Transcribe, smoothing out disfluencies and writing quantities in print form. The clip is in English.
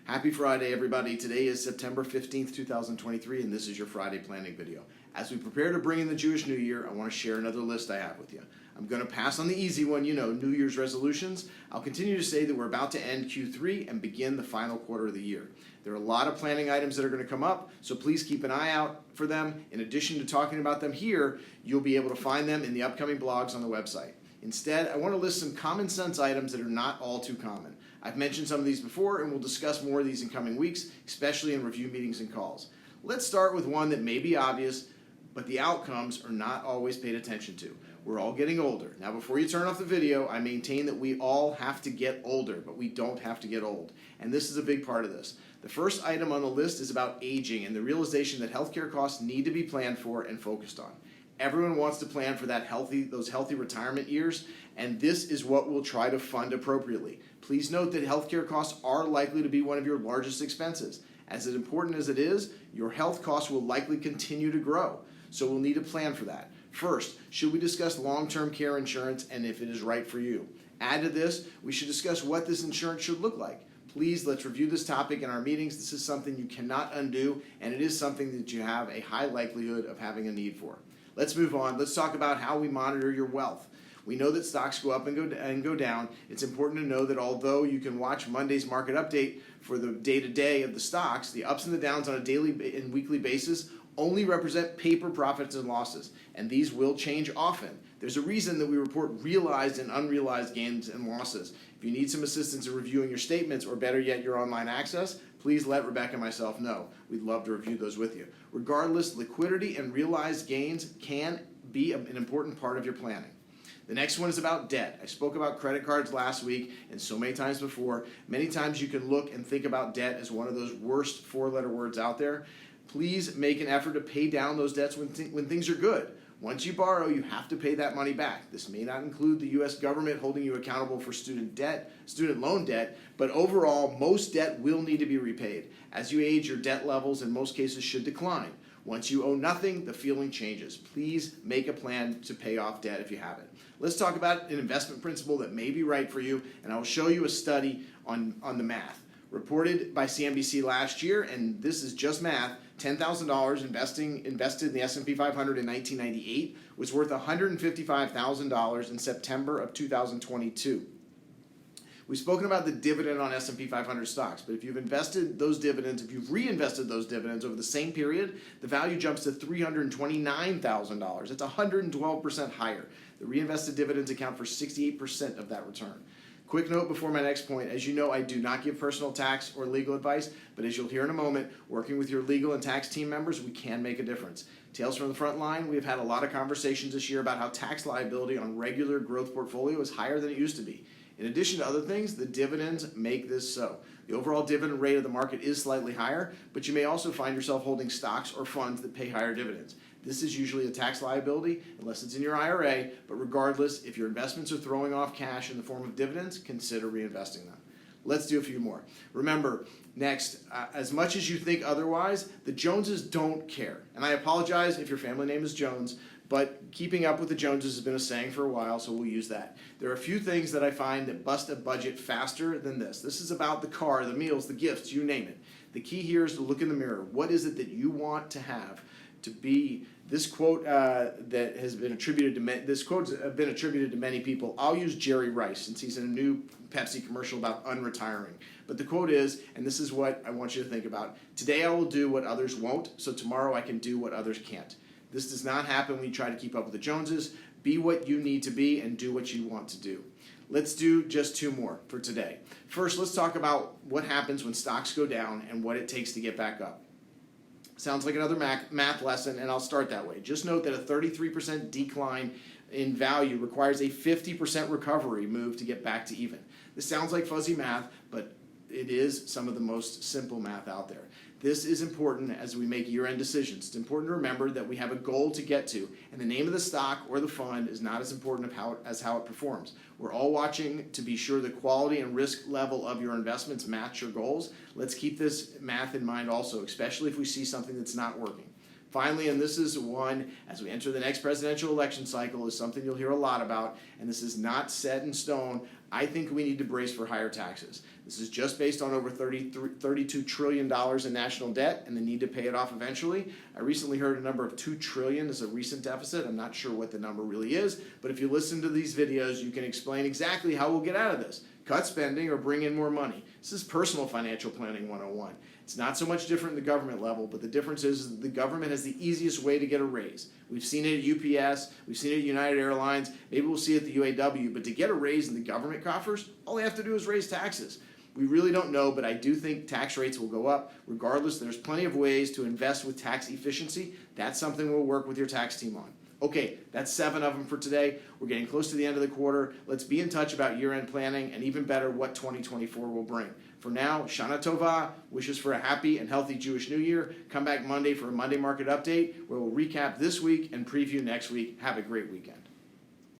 Happy Friday, everybody. Today is September 15th, 2023, and this is your Friday planning video. As we prepare to bring in the Jewish New Year, I want to share another list I have with you. I'm going to pass on the easy one, New Year's resolutions. I'll continue to say that we're about to end Q3 and begin the final quarter of the year. There are a lot of planning items that are going to come up, so please keep an eye out for them. In addition to talking about them here, you'll be able to find them in the upcoming blogs on the website. Instead, I want to list some common sense items that are not all too common. I've mentioned some of these before, and we'll discuss more of these in coming weeks, especially in review meetings and calls. Let's start with one that may be obvious, but the outcomes are not always paid attention to. We're all getting older. Now, before you turn off the video, I maintain that we all have to get older, but we don't have to get old. And this is a big part of this. The first item on the list is about aging and the realization that healthcare costs need to be planned for and focused on. Everyone wants to plan for those healthy retirement years, and this is what we'll try to fund appropriately. Please note that healthcare costs are likely to be one of your largest expenses. As important as it is, your health costs will likely continue to grow, so we'll need to plan for that. First, should we discuss long-term care insurance and if it is right for you? Add to this, we should discuss what this insurance should look like. Please, let's review this topic in our meetings. This is something you cannot undo, and it is something that you have a high likelihood of having a need for. Let's move on. Let's talk about how we monitor your wealth. We know that stocks go up and go down. It's important to know that although you can watch Monday's market update for the day-to-day of the stocks, the ups and the downs on a daily and weekly basis only represent paper profits and losses, and these will change often. There's a reason that we report realized and unrealized gains and losses. If you need some assistance in reviewing your statements, or better yet, your online access, please let Rebecca and myself know. We'd love to review those with you. Regardless, liquidity and realized gains can be an important part of your planning. The next one is about debt. I spoke about credit cards last week and so many times before. Many times you can look and think about debt as one of those worst four-letter words out there. Please make an effort to pay down those debts when things are good. Once you borrow, you have to pay that money back. This may not include the U.S. government holding you accountable for student loan debt, but overall, most debt will need to be repaid. As you age, your debt levels in most cases should decline. Once you owe nothing, the feeling changes. Please make a plan to pay off debt if you haven't. Let's talk about an investment principle that may be right for you, and I will show you a study on the math. Reported by CNBC last year, and this is just math, $10,000 invested in the S&P 500 in 1998 was worth $155,000 in September of 2022. We've spoken about the dividend on S&P 500 stocks, but if you've reinvested those dividends over the same period, the value jumps to $329,000. That's 112% higher. The reinvested dividends account for 68% of that return. Quick note before my next point, as you know, I do not give personal tax or legal advice, but as you'll hear in a moment, working with your legal and tax team members, we can make a difference. Tales from the front line, we've had a lot of conversations this year about how tax liability on regular growth portfolio is higher than it used to be. In addition to other things, the dividends make this so. The overall dividend rate of the market is slightly higher, but you may also find yourself holding stocks or funds that pay higher dividends. This is usually a tax liability unless it's in your IRA, but regardless, if your investments are throwing off cash in the form of dividends, consider reinvesting them. Let's do a few more. Remember, next, as much as you think otherwise, the Joneses don't care. And I apologize if your family name is Jones, but keeping up with the Joneses has been a saying for a while, so we'll use that. There are a few things that I find that bust a budget faster than this. This is about the car, the meals, the gifts, you name it. The key here is to look in the mirror. What is it that you want to have to be? This quote that has been attributed to many people. I'll use Jerry Rice since he's in a new Pepsi commercial about unretiring. But the quote is, and this is what I want you to think about, today I will do what others won't, so tomorrow I can do what others can't. This does not happen when you try to keep up with the Joneses. Be what you need to be and do what you want to do. Let's do just two more for today. First, let's talk about what happens when stocks go down and what it takes to get back up. Sounds like another math lesson, and I'll start that way. Just note that a 33% decline in value requires a 50% recovery move to get back to even. This sounds like fuzzy math, but it is some of the most simple math out there. This is important as we make year-end decisions. It's important to remember that we have a goal to get to, and the name of the stock or the fund is not as important as how it performs. We're all watching to be sure the quality and risk level of your investments match your goals. Let's keep this math in mind also, especially if we see something that's not working. Finally, and this is one, as we enter the next presidential election cycle, is something you'll hear a lot about, and this is not set in stone. I think we need to brace for higher taxes. This is just based on over $32 trillion in national debt and the need to pay it off eventually. I recently heard a number of $2 trillion is a recent deficit. I'm not sure what the number really is, but if you listen to these videos, you can explain exactly how we'll get out of this. Cut spending or bring in more money. This is personal financial planning 101. It's not so much different in the government level, but the difference is that the government has the easiest way to get a raise. We've seen it at UPS, we've seen it at United Airlines, maybe we'll see it at the UAW, but to get a raise in the government coffers, all they have to do is raise taxes. We really don't know, but I do think tax rates will go up. Regardless, there's plenty of ways to invest with tax efficiency. That's something we'll work with your tax team on. Okay, that's 7 of them for today. We're getting close to the end of the quarter. Let's be in touch about year-end planning and even better, what 2024 will bring. For now, Shana Tova, wishes for a happy and healthy Jewish New Year. Come back Monday for a Monday Market Update where we'll recap this week and preview next week. Have a great weekend.